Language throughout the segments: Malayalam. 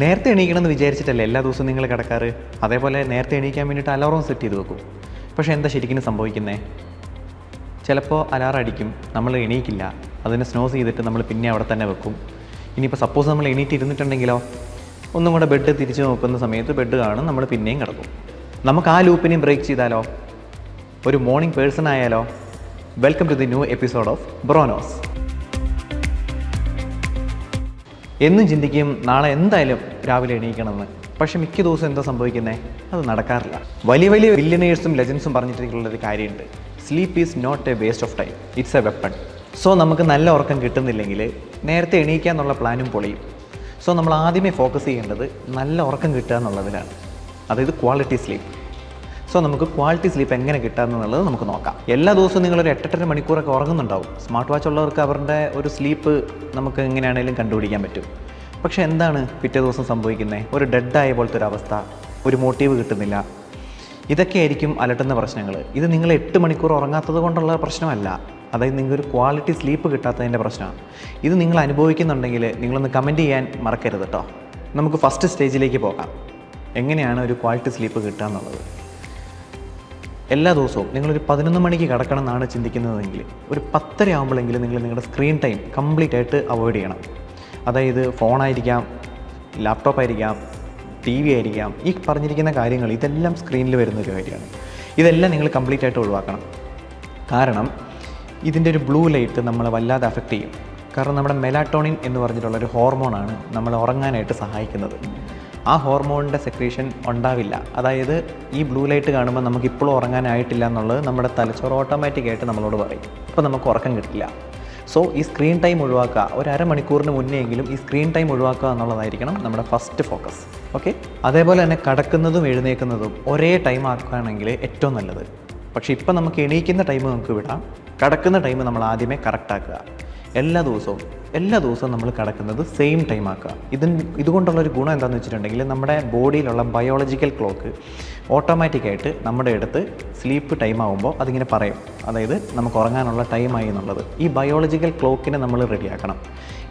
നേരത്തെ എണീക്കണമെന്ന് വിചാരിച്ചിട്ടല്ലേ എല്ലാ ദിവസവും നിങ്ങൾ കിടക്കാറ്? അതേപോലെ നേരത്തെ എണീക്കാൻ വേണ്ടിയിട്ട് അലാറം സെറ്റ് ചെയ്ത് വെക്കും. പക്ഷേ എന്താ ശരിക്കും സംഭവിക്കുന്നത്? ചിലപ്പോൾ അലാറം അടിക്കും, നമ്മൾ എണീക്കില്ല, അതിനെ സ്നോസ് ചെയ്തിട്ട് നമ്മൾ പിന്നെ അവിടെ തന്നെ വെക്കും. ഇനിയിപ്പോൾ സപ്പോസ് നമ്മൾ എണീറ്റ് ഇരുന്നിട്ടുണ്ടെങ്കിലോ, ഒന്നും കൂടെ ബെഡ് തിരിച്ച് നോക്കുന്ന സമയത്ത് ബെഡ് കാണും, നമ്മൾ പിന്നെയും കിടക്കും. നമുക്ക് ആ ലൂപ്പിനെയും ബ്രേക്ക് ചെയ്താലോ? ഒരു മോർണിംഗ് പേഴ്സൺ ആയാലോ? Welcome to the new episode of Bronos. എന്നും ചിന്തിക്കും നാളെ എന്തായാലും രാവിലെ എണീക്കണമെന്ന്. പക്ഷേ മിക്ക ദിവസം എന്താ സംഭവിക്കുന്നത്? അത് നടക്കാറില്ല. വലിയ വലിയ ബില്യനേഴ്സും ലെജൻസും പറഞ്ഞിട്ടുള്ളൊരു കാര്യമുണ്ട്, sleep is not a waste of time, it's a weapon. So നമുക്ക് നല്ല ഉറക്കം കിട്ടുന്നില്ലെങ്കിൽ നേരത്തെ എണീക്കുക എന്നുള്ള പ്ലാനും പൊളിയും. സോ നമ്മൾ ആദ്യമേ ഫോക്കസ് ചെയ്യേണ്ടത് നല്ല ഉറക്കം കിട്ടുക എന്നുള്ളതിലാണ്, അതായത് ക്വാളിറ്റി സ്ലീപ്പ്. സോ നമുക്ക് ക്വാളിറ്റി സ്ലീപ്പ് എങ്ങനെ കിട്ടാമെന്നുള്ളത് നമുക്ക് നോക്കാം. എല്ലാ ദിവസവും നിങ്ങളൊരു 8-8 മണിക്കൂറൊക്കെ ഉറങ്ങുന്നുണ്ടാവും. സ്മാർട്ട് വാച്ച് ഉള്ളവർക്ക് അവരുടെ ഒരു സ്ലീപ്പ് നമുക്ക് എങ്ങനെയാണെങ്കിലും കണ്ടുപിടിക്കാൻ പറ്റും. പക്ഷേ എന്താണ് പിറ്റേ ദിവസം സംഭവിക്കുന്നത്? ഒരു ഡെഡായ പോലത്തെ ഒരു അവസ്ഥ, ഒരു മോട്ടീവ് കിട്ടുന്നില്ല. ഇതൊക്കെയായിരിക്കും അലട്ടുന്ന പ്രശ്നങ്ങൾ. ഇത് നിങ്ങൾ 8 മണിക്കൂർ ഉറങ്ങാത്തത് കൊണ്ടുള്ള പ്രശ്നമല്ല, അതായത് നിങ്ങൾക്കൊരു ക്വാളിറ്റി സ്ലീപ്പ് കിട്ടാത്തതിൻ്റെ പ്രശ്നമാണ്. ഇത് നിങ്ങൾ അനുഭവിക്കുന്നുണ്ടെങ്കിൽ നിങ്ങളൊന്ന് കമൻറ്റ് ചെയ്യാൻ മറക്കരുത് കേട്ടോ. നമുക്ക് ഫസ്റ്റ് സ്റ്റേജിലേക്ക് പോകാം. എങ്ങനെയാണ് ഒരു ക്വാളിറ്റി സ്ലീപ്പ് കിട്ടുക എന്നുള്ളത്. എല്ലാ ദിവസവും നിങ്ങളൊരു 11 മണിക്ക് കിടക്കണം എന്നാണ് ചിന്തിക്കുന്നതെങ്കിൽ ഒരു 10:30 ആകുമ്പോഴെങ്കിലും നിങ്ങൾ നിങ്ങളുടെ സ്ക്രീൻ ടൈം കംപ്ലീറ്റ് ആയിട്ട് അവോയ്ഡ് ചെയ്യണം. അതായത് ഫോണായിരിക്കാം, ലാപ്ടോപ്പായിരിക്കാം, TV ആയിരിക്കാം, ഈ പറഞ്ഞിരിക്കുന്ന കാര്യങ്ങൾ ഇതെല്ലാം സ്ക്രീനിൽ വരുന്നൊരു കാര്യമാണ്. ഇതെല്ലാം നിങ്ങൾ കംപ്ലീറ്റ് ആയിട്ട് ഒഴിവാക്കണം. കാരണം ഇതിൻ്റെ ഒരു ബ്ലൂ ലൈറ്റ് നമ്മളെ വല്ലാതെ അഫക്റ്റ് ചെയ്യും. കാരണം നമ്മുടെ മെലാറ്റോണിൻ എന്ന് പറഞ്ഞിട്ടുള്ളൊരു ഹോർമോണാണ് നമ്മളെ ഉറങ്ങാനായിട്ട് സഹായിക്കുന്നത്. ആ ഹോർമോണിൻ്റെ സെക്രീഷൻ ഉണ്ടാവില്ല. അതായത് ഈ ബ്ലൂ ലൈറ്റ് കാണുമ്പോൾ നമുക്കിപ്പോഴും ഉറങ്ങാനായിട്ടില്ല എന്നുള്ളത് നമ്മുടെ തലച്ചോറ് ഓട്ടോമാറ്റിക്കായിട്ട് നമ്മളോട് പറയും. അപ്പോൾ നമുക്ക് ഉറക്കം കിട്ടില്ല. സോ ഈ സ്ക്രീൻ ടൈം ഒഴിവാക്കുക. ഒരു അരമണിക്കൂറിന് മുന്നേ എങ്കിലും ഈ സ്ക്രീൻ ടൈം ഒഴിവാക്കുക എന്നുള്ളതായിരിക്കണം നമ്മുടെ ഫസ്റ്റ് ഫോക്കസ്. ഓക്കെ. അതേപോലെ തന്നെ കിടക്കുന്നതും എഴുന്നേൽക്കുന്നതും ഒരേ ടൈം ആക്കുകയാണെങ്കിൽ ഏറ്റവും നല്ലത്. പക്ഷേ ഇപ്പം നമുക്ക് എണീക്കുന്ന ടൈം നമുക്ക് വിടാം, കിടക്കുന്ന ടൈം നമ്മൾ ആദ്യമേ കറക്റ്റാക്കുക. എല്ലാ ദിവസവും നമ്മൾ കിടക്കുന്നത് സെയിം ടൈം ആക്കുക. ഇതുകൊണ്ടുള്ളൊരു ഗുണം എന്താണെന്ന് വെച്ചിട്ടുണ്ടെങ്കിൽ നമ്മുടെ ബോഡിയിലുള്ള ബയോളജിക്കൽ ക്ലോക്ക് ഓട്ടോമാറ്റിക്കായിട്ട് നമ്മുടെ അടുത്ത് സ്ലീപ്പ് ടൈം ആകുമ്പോൾ അതിങ്ങനെ പറയും, അതായത് നമുക്ക് ഉറങ്ങാനുള്ള ടൈമായി എന്നുള്ളത്. ഈ ബയോളജിക്കൽ ക്ലോക്കിനെ നമ്മൾ റെഡിയാക്കണം.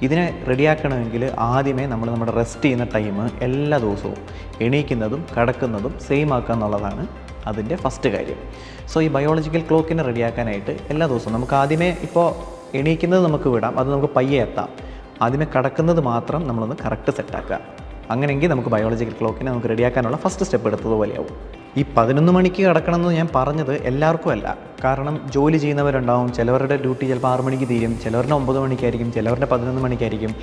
ഇതിനെ റെഡിയാക്കണമെങ്കിൽ ആദ്യമേ നമ്മൾ നമ്മുടെ റെസ്റ്റ് ചെയ്യുന്ന ടൈം എല്ലാ ദിവസവും എണീക്കുന്നതും കിടക്കുന്നതും സെയിം ആക്കുക എന്നുള്ളതാണ് അതിൻ്റെ ഫസ്റ്റ് കാര്യം. സോ ഈ ബയോളജിക്കൽ ക്ലോക്കിനെ റെഡിയാക്കാനായിട്ട് എല്ലാ ദിവസവും നമുക്ക് ആദ്യമേ ഇപ്പോൾ എണീക്കുന്നത് നമുക്ക് വിടാം, അത് നമുക്ക് പയ്യെ എത്താം. ആദ്യമേ കിടക്കുന്നത് മാത്രം നമ്മളൊന്ന് കറക്റ്റ് സെറ്റാക്കുക. അങ്ങനെയെങ്കിൽ നമുക്ക് ബയോളജിക്കൽ ക്ലോക്കിനെ നമുക്ക് റെഡിയാക്കാനുള്ള ഫസ്റ്റ് സ്റ്റെപ്പ് എടുത്തതുപോലെയാവും. ഈ 11 മണിക്ക് കിടക്കണമെന്ന് ഞാൻ പറഞ്ഞത് എല്ലാവർക്കും അല്ല. കാരണം ജോലി ചെയ്യുന്നവരുണ്ടാവും, ചിലവരുടെ ഡ്യൂട്ടി ചിലപ്പോൾ 6 മണിക്ക് തീരും, ചിലവരുടെ 9 മണിക്കായിരിക്കും, ചിലവരുടെ 11 മണിക്കായിരിക്കും.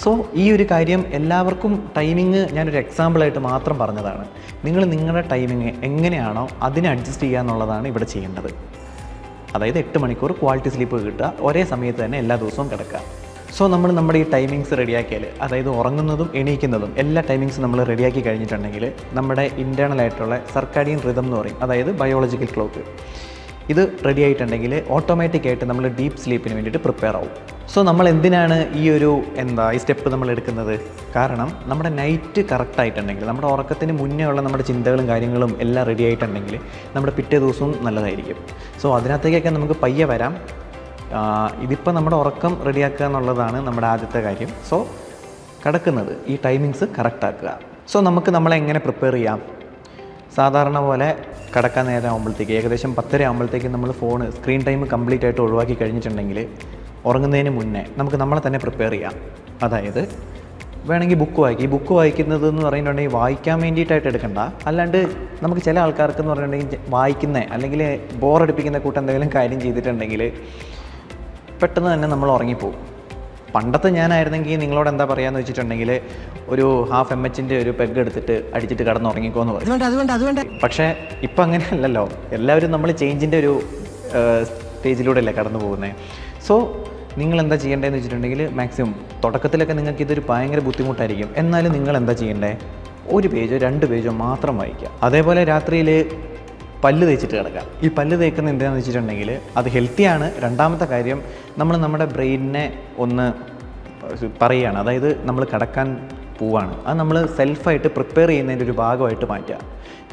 സോ ഈ ഒരു കാര്യം എല്ലാവർക്കും ടൈമിങ് ഞാനൊരു എക്സാമ്പിളായിട്ട് മാത്രം പറഞ്ഞതാണ്. നിങ്ങൾ നിങ്ങളുടെ ടൈമിങ് എങ്ങനെയാണോ അതിനെ അഡ്ജസ്റ്റ് ചെയ്യുക എന്നുള്ളതാണ് ഇവിടെ ചെയ്യേണ്ടത്. അതായത് 8 മണിക്കൂർ ക്വാളിറ്റി സ്ലീപ്പ് കിട്ടുക, ഒരേ സമയത്ത് തന്നെ എല്ലാ ദിവസവും കിടക്കുക. സോ നമ്മൾ നമ്മുടെ ഈ ടൈമിങ്സ് റെഡിയാക്കിയാൽ, അതായത് ഉറങ്ങുന്നതും എണീക്കുന്നതും എല്ലാ ടൈമിങ്സും നമ്മൾ റെഡിയാക്കി കഴിഞ്ഞിട്ടുണ്ടെങ്കിൽ നമ്മുടെ ഇൻറ്റേർണലായിട്ടുള്ള സർക്കാഡിയൻ റിതം എന്ന് പറയും, അതായത് ബയോളജിക്കൽ ക്ലോക്ക്, ഇത് റെഡി ആയിട്ടുണ്ടെങ്കിൽ ഓട്ടോമാറ്റിക്കായിട്ട് നമ്മൾ ഡീപ്പ് സ്ലീപ്പിന് വേണ്ടിയിട്ട് പ്രിപ്പയർ ആവും. സോ നമ്മൾ എന്തിനാണ് ഈ സ്റ്റെപ്പ് നമ്മൾ എടുക്കുന്നത്? കാരണം നമ്മുടെ നൈറ്റ് കറക്റ്റ് ആയിട്ടുണ്ടെങ്കിൽ, നമ്മുടെ ഉറക്കത്തിന് മുന്നേ ഉള്ള നമ്മുടെ ചിന്തകളും കാര്യങ്ങളും എല്ലാം റെഡി ആയിട്ടുണ്ടെങ്കിൽ നമ്മുടെ പിറ്റേ ദിവസവും നല്ലതായിരിക്കും. സോ അതിനകത്തേക്കൊക്കെ നമുക്ക് പയ്യെ വരാം. ഇതിപ്പോൾ നമ്മുടെ ഉറക്കം റെഡിയാക്കുക എന്നുള്ളതാണ് നമ്മുടെ ആദ്യത്തെ കാര്യം. സോ കിടക്കുന്നത് ഈ ടൈമിങ്സ് കറക്റ്റാക്കുക. സോ നമുക്ക് നമ്മളെങ്ങനെ പ്രിപ്പയർ ചെയ്യാം? സാധാരണ പോലെ കിടക്കാൻ നേരം ആകുമ്പോഴത്തേക്ക് ഏകദേശം 10:30 ആകുമ്പോഴത്തേക്ക് നമ്മൾ സ്ക്രീൻ ടൈം കംപ്ലീറ്റ് ആയിട്ട് ഒഴിവാക്കി കഴിഞ്ഞിട്ടുണ്ടെങ്കിൽ ഉറങ്ങുന്നതിന് മുന്നേ നമുക്ക് നമ്മളെ തന്നെ പ്രിപ്പയർ ചെയ്യാം. അതായത് വേണമെങ്കിൽ ബുക്ക് വായിക്കും. ഈ ബുക്ക് വായിക്കുന്നത് എന്ന് പറയുന്നുണ്ടെങ്കിൽ വായിക്കാൻ വേണ്ടിയിട്ടായിട്ട് എടുക്കണ്ട. അല്ലാണ്ട് നമുക്ക് ചില ആൾക്കാർക്ക് എന്ന് പറഞ്ഞിട്ടുണ്ടെങ്കിൽ വായിക്കുന്ന അല്ലെങ്കിൽ ബോറടിപ്പിക്കുന്ന കൂട്ടം എന്തെങ്കിലും കാര്യം ചെയ്തിട്ടുണ്ടെങ്കിൽ പെട്ടെന്ന് തന്നെ നമ്മൾ ഉറങ്ങിപ്പോകും. പണ്ടത്തെ ഞാനായിരുന്നെങ്കിൽ നിങ്ങളോട് എന്താ പറയാന്ന് വെച്ചിട്ടുണ്ടെങ്കിൽ ഒരു 1/2 mHൻ്റെ ഒരു പെഗ് എടുത്തിട്ട് അടിച്ചിട്ട് കിടന്നുറങ്ങിക്കോന്ന് പറയും. പക്ഷേ ഇപ്പം അങ്ങനെയല്ലല്ലോ. എല്ലാവരും നമ്മൾ ചേഞ്ചിൻ്റെ ഒരു സ്റ്റേജിലൂടെ അല്ലേ കടന്നു പോകുന്നത്. സോ നിങ്ങൾ എന്താ ചെയ്യേണ്ടതെന്ന് വെച്ചിട്ടുണ്ടെങ്കിൽ മാക്സിമം തുടക്കത്തിലൊക്കെ നിങ്ങൾക്ക് ഇതൊരു ഭയങ്കര ബുദ്ധിമുട്ടായിരിക്കും. എന്നാലും നിങ്ങൾ എന്താ ചെയ്യേണ്ടത്? 1 പേജോ 2 പേജോ മാത്രം വായിക്കുക. അതേപോലെ രാത്രിയിൽ പല്ല് തേച്ചിട്ട് കിടക്കുക. ഈ പല്ല് തേക്കുന്നത് എന്താണെന്ന് വെച്ചിട്ടുണ്ടെങ്കിൽ അത് ഹെൽത്തിയാണ്. രണ്ടാമത്തെ കാര്യം, നമ്മൾ നമ്മുടെ ബ്രെയിനിനെ ഒന്ന് പറയുകയാണ്, അതായത് നമ്മൾ കിടക്കാൻ പോവാണ്, അത് നമ്മൾ സെൽഫായിട്ട് പ്രിപ്പയർ ചെയ്യുന്നതിൻ്റെ ഒരു ഭാഗമായിട്ട് മാറ്റുക.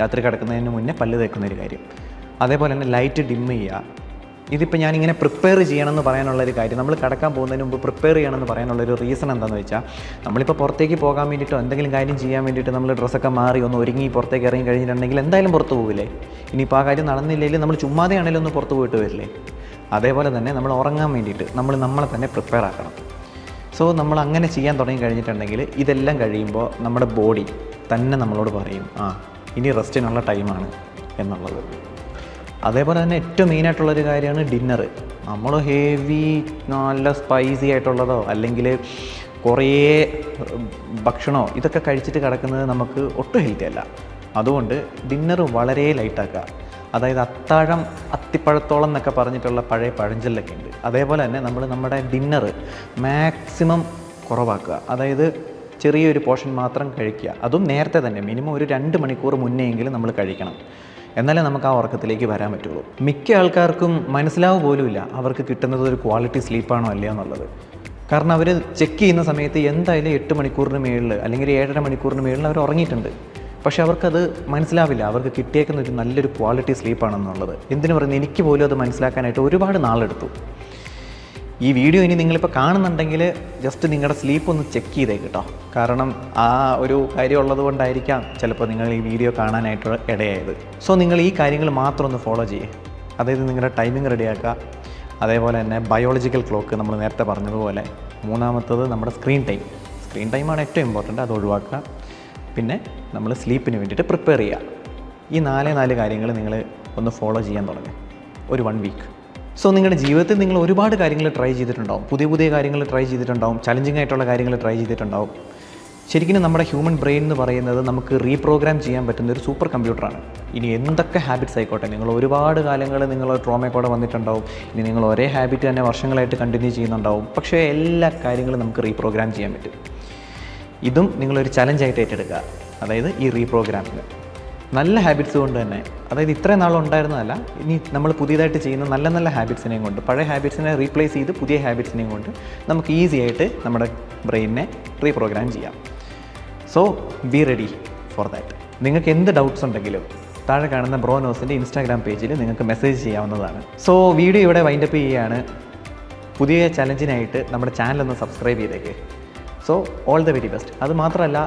രാത്രി കിടക്കുന്നതിന് മുന്നേ പല്ല് തേക്കുന്നൊരു കാര്യം. അതേപോലെ തന്നെ ലൈറ്റ് ഡിം ചെയ്യുക. ഇതിപ്പോൾ ഞാനിങ്ങനെ പ്രിപ്പയർ ചെയ്യണമെന്ന് പറയാനുള്ളൊരു കാര്യം, നമ്മൾ കടക്കാൻ പോകുന്നതിന് മുമ്പ് പ്രിപ്പയർ ചെയ്യണമെന്ന് പറയാനുള്ളൊരു റീസൺ എന്താണെന്ന് വെച്ചാൽ, നമ്മളിപ്പോൾ പുറത്തേക്ക് പോകാൻ വേണ്ടിയിട്ടോ എന്തെങ്കിലും കാര്യം ചെയ്യാൻ വേണ്ടിയിട്ട് നമ്മൾ ഡ്രസ്സൊക്കെ മാറി ഒന്ന് ഒരുങ്ങി പുറത്തേക്ക് ഇറങ്ങി കഴിഞ്ഞിട്ടുണ്ടെങ്കിൽ എന്തായാലും പുറത്ത് പോകില്ലേ. ഇനിയിപ്പോൾ ആ കാര്യം നടന്നില്ലെങ്കിൽ നമ്മൾ ചുമ്മാതെയാണെങ്കിലും ഒന്ന് പുറത്ത് പോയിട്ട് വരില്ലേ. അതേപോലെ തന്നെ നമ്മൾ ഉറങ്ങാൻ വേണ്ടിയിട്ട് നമ്മളെ തന്നെ പ്രിപ്പയർ ആക്കണം. സോ നമ്മൾ അങ്ങനെ ചെയ്യാൻ തുടങ്ങി കഴിഞ്ഞിട്ടുണ്ടെങ്കിൽ ഇതെല്ലാം കഴിയുമ്പോൾ നമ്മുടെ ബോഡി തന്നെ നമ്മളോട് പറയും ഇനി റെസ്റ്റിനുള്ള ടൈമാണ് എന്നുള്ളത്. അതേപോലെ തന്നെ ഏറ്റവും മെയിനായിട്ടുള്ളൊരു കാര്യമാണ് ഡിന്നർ. നമ്മൾ ഹെവി നല്ല സ്പൈസി ആയിട്ടുള്ളതോ അല്ലെങ്കിൽ കുറേ ഭക്ഷണമോ ഇതൊക്കെ കഴിച്ചിട്ട് കിടക്കുന്നത് നമുക്ക് ഒട്ടും ഹെൽത്തി അല്ല. അതുകൊണ്ട് ഡിന്നർ വളരെ ലൈറ്റാക്കുക. അതായത് അത്താഴം അത്തിപ്പഴത്തോളം എന്നൊക്കെ പറഞ്ഞിട്ടുള്ള പഴയ പഴഞ്ചൊല്ലൊക്കെ ഉണ്ട്. അതേപോലെ തന്നെ നമ്മുടെ ഡിന്നർ മാക്സിമം കുറവാക്കുക. അതായത് ചെറിയൊരു പോർഷൻ മാത്രം കഴിക്കുക. അതും നേരത്തെ തന്നെ മിനിമം ഒരു 2 മണിക്കൂർ മുന്നെയെങ്കിലും നമ്മൾ കഴിക്കണം. എന്നാലേ നമുക്ക് ആ ഉറക്കത്തിലേക്ക് വരാൻ പറ്റുള്ളൂ. മിക്ക ആൾക്കാർക്കും മനസ്സിലാവുക പോലുമില്ല അവർക്ക് കിട്ടുന്നത് ഒരു ക്വാളിറ്റി സ്ലീപ്പാണോ അല്ലയോ എന്നുള്ളത്. കാരണം അവർ ചെക്ക് ചെയ്യുന്ന സമയത്ത് എന്തായാലും 8 മണിക്കൂറിന് മുകളിൽ അല്ലെങ്കിൽ 7.5 മണിക്കൂറിന് മുകളിൽ അവർ ഉറങ്ങിയിട്ടുണ്ട്. പക്ഷേ അവർക്കത് മനസ്സിലാവില്ല അവർക്ക് കിട്ടിയേക്കുന്ന ഒരു നല്ലൊരു ക്വാളിറ്റി സ്ലീപ്പാണെന്നുള്ളത്. എന്തിനു പറയുന്നത്, എനിക്ക് പോലും അത് മനസ്സിലാക്കാനായിട്ട് ഒരുപാട് നാളെടുത്തു. ഈ വീഡിയോ ഇനി നിങ്ങളിപ്പോൾ കാണുന്നുണ്ടെങ്കിൽ ജസ്റ്റ് നിങ്ങളുടെ സ്ലീപ്പ് ഒന്ന് ചെക്ക് ചെയ്തേ കേട്ടോ. കാരണം ആ ഒരു കാര്യം ഉള്ളത് കൊണ്ടായിരിക്കാം ചിലപ്പോൾ നിങ്ങൾ ഈ വീഡിയോ കാണാനായിട്ട് ഇടയായത്. സോ നിങ്ങൾ ഈ കാര്യങ്ങൾ മാത്രം ഒന്ന് ഫോളോ ചെയ്യേ. അതായത് നിങ്ങളുടെ ടൈമിംഗ് റെഡിയാക്കുക. അതേപോലെ തന്നെ ബയോളജിക്കൽ ക്ലോക്ക് നമ്മൾ നേരത്തെ പറഞ്ഞതുപോലെ. മൂന്നാമത്തത് നമ്മുടെ സ്ക്രീൻ ടൈമാണ് ഏറ്റവും ഇമ്പോർട്ടൻ്റ്, അത് ഒഴിവാക്കുക. പിന്നെ നമ്മൾ സ്ലീപ്പിന് വേണ്ടിയിട്ട് പ്രിപ്പയർ ചെയ്യുക. ഈ 4 കാര്യങ്ങൾ നിങ്ങൾ ഒന്ന് ഫോളോ ചെയ്യാൻ തുടങ്ങുക ഒരു 1 വീക്ക്. സോ നിങ്ങളുടെ ജീവിതത്തിൽ നിങ്ങൾ ഒരുപാട് കാര്യങ്ങൾ ട്രൈ ചെയ്തിട്ടുണ്ടാവും. പുതിയ കാര്യങ്ങൾ ട്രൈ ചെയ്തിട്ടുണ്ടാവും. ചലഞ്ചിങ് ആയിട്ടുള്ള കാര്യങ്ങൾ ട്രൈ ചെയ്തിട്ടുണ്ടാവും. ശരിക്കും നമ്മുടെ ഹ്യൂമൻ ബ്രെയിൻ എന്ന് പറയുന്നത് നമുക്ക് റീപ്രോഗ്രാം ചെയ്യാൻ പറ്റുന്ന ഒരു സൂപ്പർ കമ്പ്യൂട്ടറാണ്. ഇനി എന്തൊക്കെ ഹാബിറ്റ്സ് ആയിക്കോട്ടെ, നിങ്ങൾ ഒരുപാട് കാലങ്ങൾ നിങ്ങൾ ട്രോമയൊക്കെ വന്നിട്ടുണ്ടാവും. ഇനി നിങ്ങൾ ഒരേ ഹാബിറ്റ് തന്നെ വർഷങ്ങളായിട്ട് കണ്ടിന്യൂ ചെയ്യുന്നുണ്ടാവും. പക്ഷേ എല്ലാ കാര്യങ്ങളും നമുക്ക് റീപ്രോഗ്രാം ചെയ്യാൻ പറ്റും. ഇതും നിങ്ങളൊരു ചലഞ്ചായിട്ട് ഏറ്റെടുക്കുക. അതായത് ഈ റീപ്രോഗ്രാമിങ് നല്ല ഹാബിറ്റ്സ് കൊണ്ട് തന്നെ, അതായത് ഇത്രയും നാളുണ്ടായിരുന്നതല്ല, ഇനി നമ്മൾ പുതിയതായിട്ട് ചെയ്യുന്ന നല്ല ഹാബിറ്റ്സിനെയും കൊണ്ട്, പഴയ ഹാബിറ്റ്സിനെ റീപ്ലേസ് ചെയ്ത് പുതിയ ഹാബിറ്റ്സിനെയും കൊണ്ട് നമുക്ക് ഈസി ആയിട്ട് നമ്മുടെ ബ്രെയിനിനെ റീപ്രോഗ്രാം ചെയ്യാം. So be ready for that. നിങ്ങൾക്ക് എന്ത് ഡൗട്ട്സ് ഉണ്ടെങ്കിലും താഴെ കാണുന്ന ബ്രോ നോസിൻ്റെ ഇൻസ്റ്റാഗ്രാം പേജിൽ നിങ്ങൾക്ക് മെസ്സേജ് ചെയ്യാവുന്നതാണ്. സോ വീഡിയോ ഇവിടെ വൈൻഡപ്പ് ചെയ്യുകയാണ്. പുതിയ ചലഞ്ചിനായിട്ട് നമ്മുടെ ചാനലൊന്ന് സബ്സ്ക്രൈബ് ചെയ്തേക്ക്. So all the very best. അത് മാത്രമല്ല,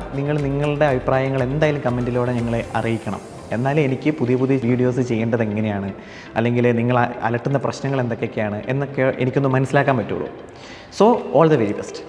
നിങ്ങളുടെ അഭിപ്രായങ്ങൾ എന്തായാലും കമൻറ്റിലൂടെ ഞങ്ങളെ അറിയിക്കണം. എന്നാലേ എനിക്ക് പുതിയ വീഡിയോസ് ചെയ്യേണ്ടത് എങ്ങനെയാണ്, അല്ലെങ്കിൽ നിങ്ങൾ അലട്ടുന്ന പ്രശ്നങ്ങൾ എന്തൊക്കെയാണ് എന്നൊക്കെ എനിക്കൊന്ന് മനസ്സിലാക്കാൻ പറ്റുള്ളൂ. So all the very best.